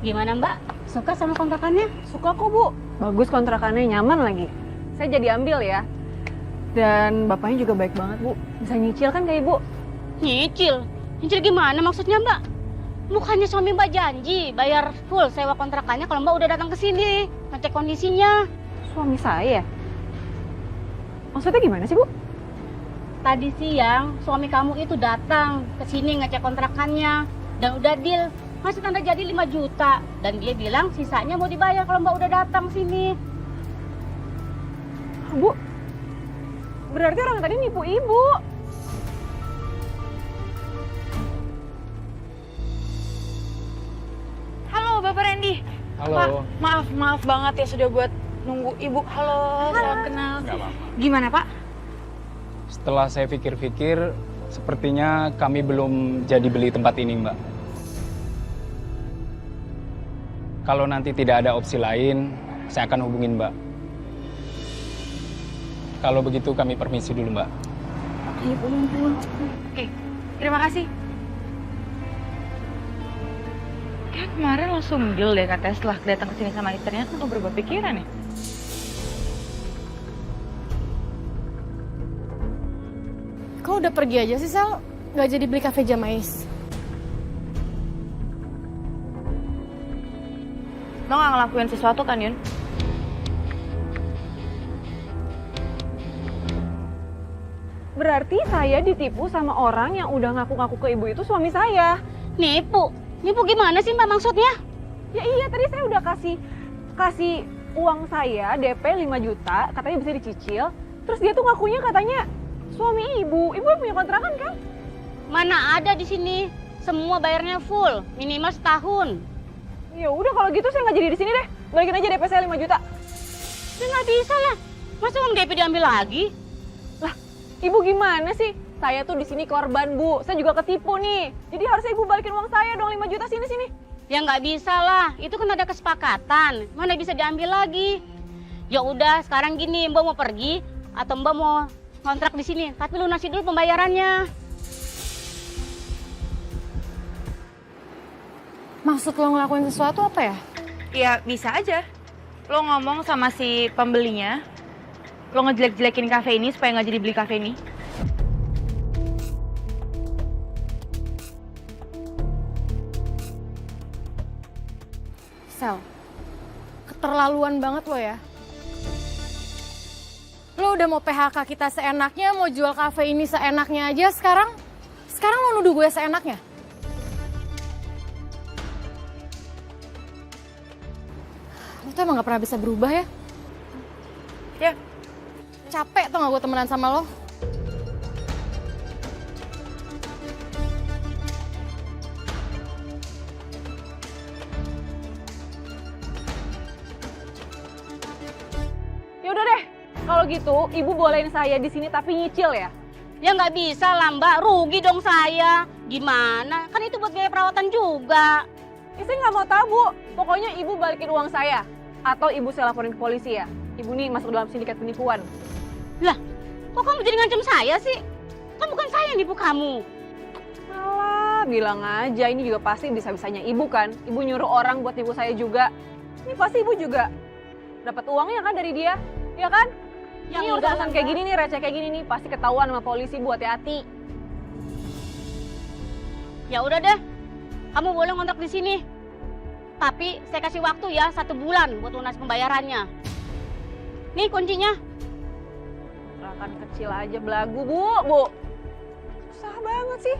Gimana Mbak? Suka sama kontrakannya? Suka kok Bu, bagus kontrakannya, nyaman lagi. Saya jadi ambil ya. Dan bapaknya juga baik banget Bu, bisa nyicil kan kayak Ibu? Nyicil? Nyicil gimana maksudnya Mbak? Bukannya suami Mbak janji bayar full sewa kontrakannya kalau Mbak udah datang ke sini, ngecek kondisinya. Suami saya? Maksudnya gimana sih Bu? Tadi siang suami kamu itu datang ke sini ngecek kontrakannya dan udah deal, ngasih tanda jadi 5 juta dan dia bilang sisanya mau dibayar kalau Mbak udah datang sini. Bu, berarti orang tadi nipu Ibu. Halo Bapak Randy. Halo. Pak, maaf banget ya sudah buat nunggu Ibu. Halo, salam kenal. Nggak apa-apa. Gimana Pak? Setelah saya pikir-pikir, sepertinya kami belum jadi beli tempat ini, Mbak. Kalau nanti tidak ada opsi lain, saya akan hubungin Mbak. Kalau begitu kami permisi dulu, Mbak. Ayo pulang. Oke, terima kasih. Kayak kemarin langsung deal deh katanya setelah datang ke sini sama ternyata nggak berubah pikiran ya. Kau udah pergi aja sih, Sel? Nggak jadi beli kafe Jamais? Lo nggak ngelakuin sesuatu kan, Yun? Berarti saya ditipu sama orang yang udah ngaku-ngaku ke Ibu itu suami saya. Nipu? Nipu gimana sih Mbak maksudnya? Ya iya, tadi saya udah kasih uang saya DP 5 juta, katanya bisa dicicil. Terus dia tuh ngakunya katanya suami Ibu. Ibu punya kontrakan kan? Mana ada di sini? Semua bayarnya full, minimal setahun. Ya udah kalau gitu saya nggak jadi di sini deh. Balikin aja DP saya 5 juta. Ya nggak bisa lah. Masa uang DP diambil lagi? Lah, Ibu gimana sih? Saya tuh di sini korban, Bu. Saya juga ketipu nih. Jadi harusnya Ibu balikin uang saya dong 5 juta sini. Ya nggak bisa lah. Itu kan ada kesepakatan. Mana bisa diambil lagi? Ya udah, sekarang gini, Mbak mau pergi atau Mbak mau kontrak di sini, tapi lunasi dulu pembayarannya. Maksud lo ngelakuin sesuatu apa ya? Ya bisa aja. Lo ngomong sama si pembelinya, lo ngejelek-jelekin kafe ini supaya nggak jadi beli kafe ini. Sel, keterlaluan banget lo ya. Lo udah mau PHK kita seenaknya, mau jual kafe ini seenaknya aja sekarang lo nuduh gue seenaknya? Lo tuh emang gak pernah bisa berubah ya? Ya, Capek tuh gak gue temenan sama lo? Ya udah deh. Kalau gitu, Ibu bolehin saya di sini tapi nyicil ya. Ya nggak bisa lah Mbak, rugi dong saya. Gimana? Kan itu buat biaya perawatan juga. Ya, saya nggak mau tahu, Bu. Pokoknya Ibu balikin uang saya. Atau Ibu saya laporin ke polisi ya. Ibu nih masuk dalam sindikat penipuan. Lah, kok kamu jadi ngancam saya sih? Kan bukan saya yang nipu kamu. Alah, bilang aja. Ini juga pasti bisa-bisanya Ibu kan. Ibu nyuruh orang buat nipu saya juga. Ini pasti Ibu juga dapat uangnya kan dari dia. Ya kan? Yang Ini enggak urusan lah, kayak Mbak. gini nih, receh kayak gini nih. Pasti ketahuan sama polisi, Bu. Hati-hati. Ya udah deh, kamu boleh ngontrak di sini. Tapi saya kasih waktu ya 1 bulan buat lunas pembayarannya. Nih kuncinya. Kontrakan kecil aja belagu, Bu. Susah banget sih.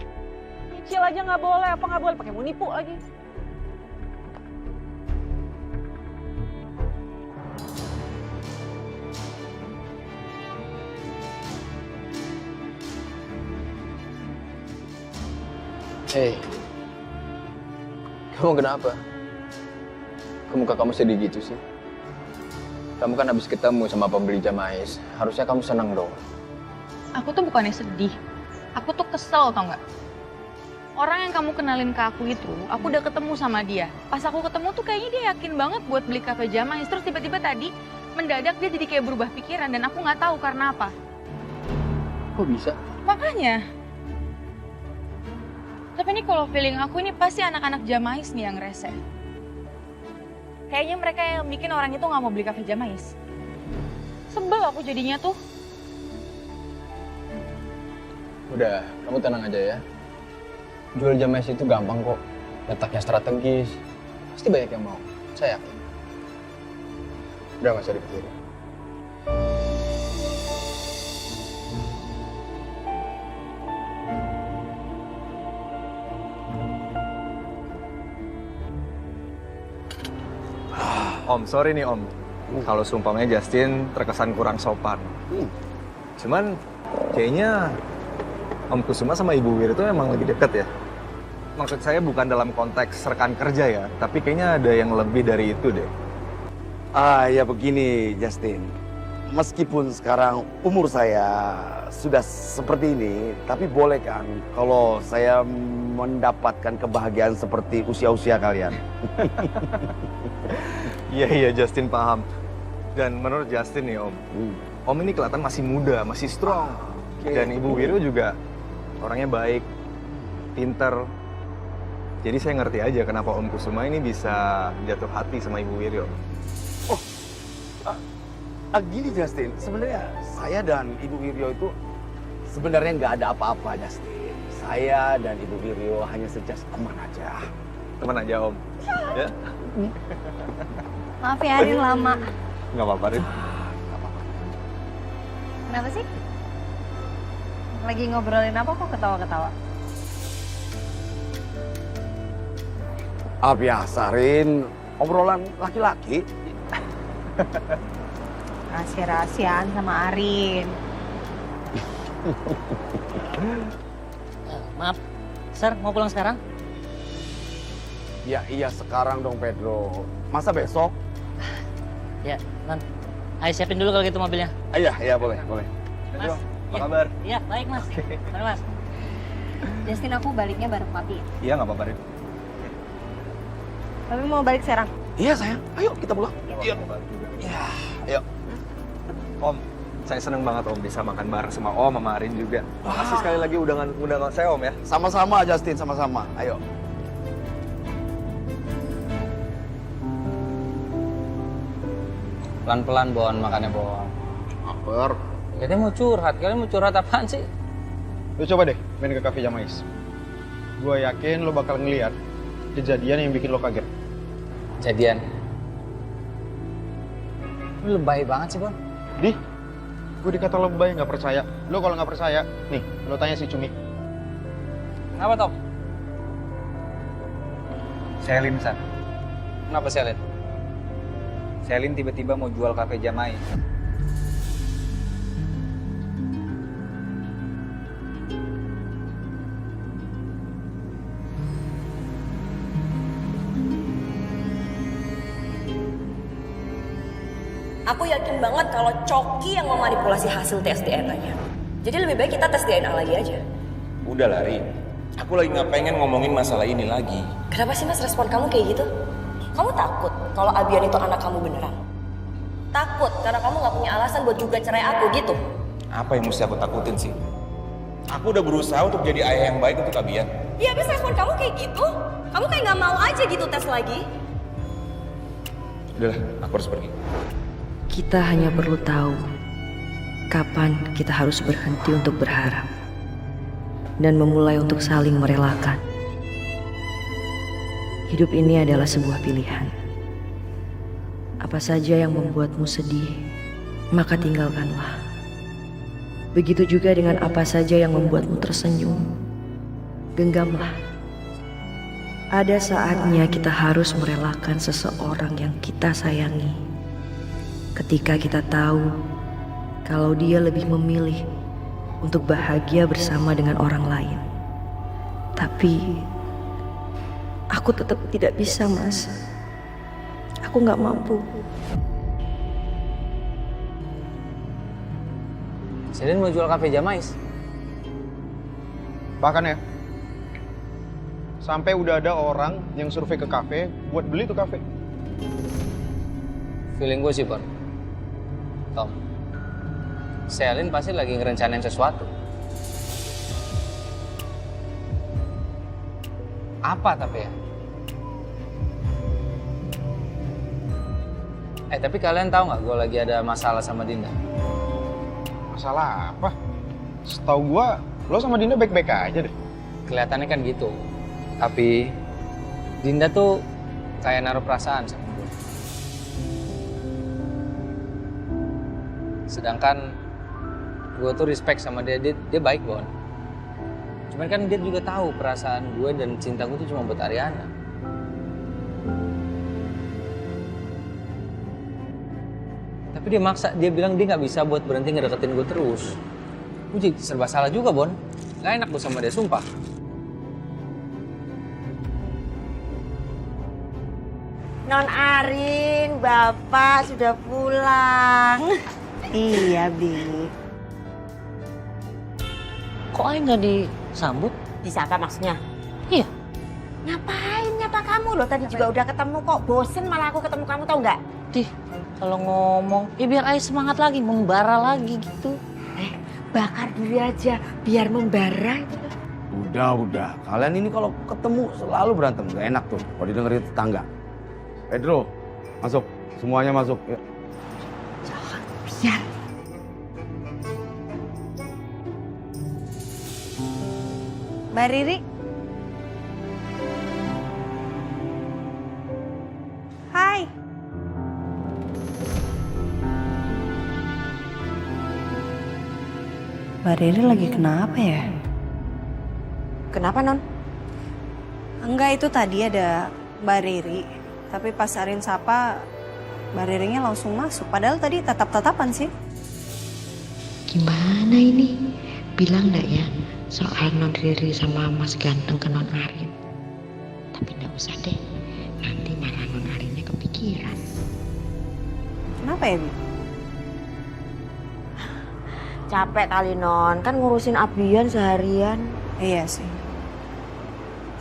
Nyicil aja nggak boleh, apa nggak boleh. Pakai mau nipu lagi. Hei, kamu kenapa? Kok muka kamu sedih gitu sih? Kamu kan habis ketemu sama pembeli Jamais. Harusnya kamu senang dong. aku tuh bukannya sedih. Aku tuh kesel tau nggak? Orang yang kamu kenalin ke aku itu, aku udah ketemu sama dia. Pas aku ketemu tuh kayaknya dia yakin banget buat beli kafe Jamais. Terus tiba-tiba tadi mendadak dia jadi kayak berubah pikiran dan aku nggak tahu karena apa. Kok bisa? Makanya. Tapi ini kalau feeling aku ini pasti anak-anak Jamais nih yang rese. Kayaknya mereka yang bikin orang itu nggak mau beli kafe Jamais. Sebel aku jadinya tuh. Udah, kamu tenang aja ya. Jual Jamais itu gampang kok. Letaknya strategis. Pasti banyak yang mau. Saya yakin. Udah nggak usah dipikirin. Om, sorry nih Om. Kalau sumpamanya Justin terkesan kurang sopan. Cuman kayaknya Om Kusuma sama Ibu Wir itu emang lagi deket ya. Maksud saya bukan dalam konteks rekan kerja ya, tapi kayaknya ada yang lebih dari itu deh. Ya begini Justin. Meskipun sekarang umur saya sudah seperti ini, tapi boleh kan kalau saya mendapatkan kebahagiaan seperti usia-usia kalian? Iya, Justin paham. Dan menurut Justin nih Om, Om ini kelihatan masih muda, masih strong. Dan Ibu Wiru juga orangnya baik, pinter. Jadi saya ngerti aja kenapa Om Kusuma ini bisa jatuh hati sama Ibu Wiru. Gini Justin, sebenarnya saya dan Ibu Wiryo itu sebenarnya nggak ada apa-apa Justin. Saya dan Ibu Wiryo hanya sejas teman aja. Teman aja Om. Ya? Maaf ya, Rin lama. Nggak apa-apa, Rin. Kenapa sih? Lagi ngobrolin apa kok ketawa-ketawa? Biasa Rin, obrolan laki-laki. Rahasia-rahasiaan sama Arin. Maaf, Sir, mau pulang sekarang? Ya iya sekarang dong Pedro. Masa besok? Ya, Non. Ayo siapin dulu kalau gitu mobilnya. Iya boleh. Mas, Apa kabar? Iya, baik Mas. Mari Mas. Justin, aku baliknya bareng Papi. Iya, nggak apa-apa, Rin. Papi mau balik sekarang? Iya sayang, ayo kita pulang. Iya. Ayo. Om, saya seneng banget Om bisa makan bareng sama Om, sama Arin juga. Makasih sekali lagi undangan saya Om ya. Sama-sama Justin, sama-sama. Ayo. Pelan-pelan Bon, makannya Bon. Aper. Kalian mau curhat apaan sih? Lu coba deh main ke Cafe Jamais. Gue yakin lo bakal ngeliat kejadian yang bikin lo kaget. Jadian. Lu lebay banget sih Bon. Gue dikata lebay nggak percaya. Lo kalau nggak percaya, nih lo tanya si Cumi. Kenapa Tom? Selin, San. Kenapa Selin? Selin tiba-tiba mau jual Cafe Jamais. Aku yakin banget kalau Coki yang memanipulasi hasil tes DNA-nya. Jadi lebih baik kita tes DNA lagi aja. Udah Lari, aku lagi nggak pengen ngomongin masalah ini lagi. Kenapa sih Mas respon kamu kayak gitu? Kamu takut kalau Abian itu anak kamu beneran? Takut karena kamu nggak punya alasan buat juga cerai aku gitu? Apa yang mesti aku takutin sih? Aku udah berusaha untuk jadi ayah yang baik untuk Abian. Iya, habis respon kamu kayak gitu? Kamu kayak nggak mau aja gitu tes lagi? Udahlah, aku harus pergi. Kita hanya perlu tahu kapan kita harus berhenti untuk berharap dan memulai untuk saling merelakan. Hidup ini adalah sebuah pilihan. Apa saja yang membuatmu sedih, maka tinggalkanlah. Begitu juga dengan apa saja yang membuatmu tersenyum, genggamlah. Ada saatnya kita harus merelakan seseorang yang kita sayangi. Ketika kita tahu kalau dia lebih memilih untuk bahagia bersama dengan orang lain. Tapi aku tetap tidak bisa, Mas. Aku nggak mampu. Selin mau jual Cafe Jamais. Bahkan ya, sampai udah ada orang yang survei ke kafe buat beli tuh kafe. Feeling gue sih Bon. Tom, Selin pasti lagi ngerencanain sesuatu. Apa tapi ya? Tapi kalian tahu nggak gue lagi ada masalah sama Dinda? Masalah apa? Setahu gua, lo sama Dinda baik-baik aja deh. Kelihatannya kan gitu. Tapi Dinda tuh kayak naruh perasaan sama gue. Sedangkan gue tuh respect sama dia baik, Bon. Cuman kan dia juga tahu perasaan gue dan cinta gue tuh cuma buat Ariana. Tapi dia maksa, dia bilang dia nggak bisa buat berhenti ngedeketin gue terus. Gue jadi serba salah juga, Bon. Gak enak gue sama dia, sumpah. Non Arin, Bapak sudah pulang. Iya, Bi. Kok Aing nggak disambut? Disapa maksudnya? Iya. Ngapain nyapa kamu loh? Tadi juga udah ketemu kok. Bosen malah aku ketemu kamu, tau nggak? Dih, kalau ngomong, ya biar Aing semangat lagi, membara lagi gitu. Bakar diri aja, biar membara. Udah. Kalian ini kalau ketemu selalu berantem. Gak enak tuh kalau didengerin tetangga. Pedro, masuk. Semuanya masuk. Yuk. Biar. Mbak Riri. Hai. Mbak Riri lagi kenapa ya? Kenapa, Non? Enggak, itu tadi ada Mbak Riri. Tapi pas Arin sapa, Mbak Ririnya langsung masuk. Padahal tadi tatap-tatapan sih. Gimana ini? Bilang nggak ya soal Non Riri sama Mas ganteng ke Non Arin? Tapi nggak usah deh. Nanti malah Non Arinnya kepikiran. Kenapa ya, Bi? Capek kali, Non. Kan ngurusin Abian seharian. Iya sih.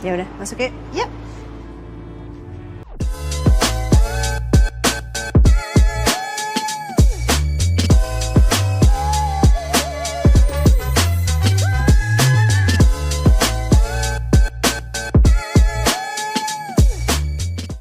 Ya udah, masuk yuk. Yuk.